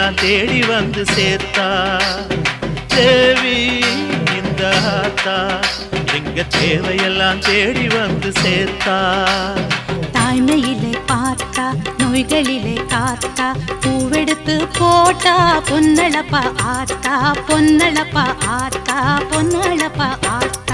தேவையெல்லாம் தேடி வந்து சேர்த்தா. தேவி இந்த ஆத்தா எங்க தேவையெல்லாம் தேடி வந்து சேர்த்தா. தாய்மையிலே பார்த்தா நோய்களிலே காத்தா பூவெடுத்து போட்டா பொன்னளப்பா ஆத்தா பொன்னளப்பா ஆத்தா பொன்னளப்பா ஆத்தா.